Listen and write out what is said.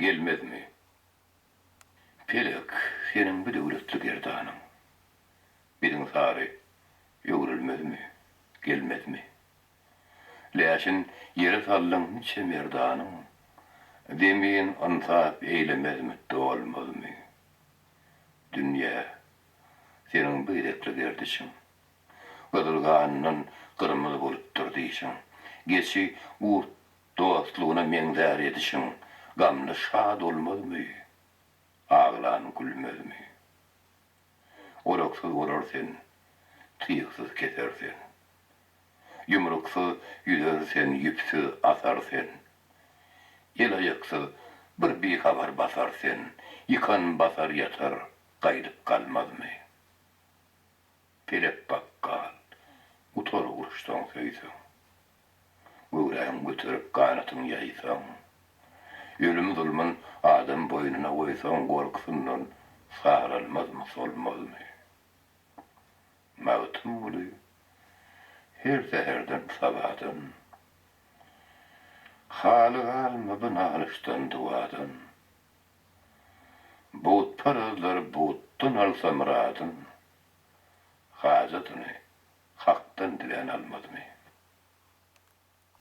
gelmez mi? Pelek, senin bir döwletli gerdanın. Biziň sary ýöwrülmez mi? Gelmez mi? Läşin ýere sallyň niçe merdanyň. Demeyin ansap eylemez mi? Dolmaz-my? Dünýä, senin beýrekli gerdişiň. Gydylganynyň gyrmyzy bolup durdyşyň. Geçi urt dostlugyna meňzär edişiň. Gamly şad olmazmy? Ağlan gülmezmi? Oraksız olursen, tıyıksız kesersen. Yumruksuz yüzersen, yüpsüz asarsen. El ayaksız bir bikabar basarsen, yıkan basar yatar, gaýdyp kalmazmy? Pelek bakkal, utor uruşdan söýseň. Göwräň göterip ganatyň ýaýsaň. Ölüm zulmün adam boynuna koysan korkusundan sağralmaz-my, solmaz-my? Mawtym buly, her seherden sabadan. Haly galma bu nalyşdan duwadan. Buut parazlar buutdan alsa muradyn. Hajatyny hakdan dilen almazmy?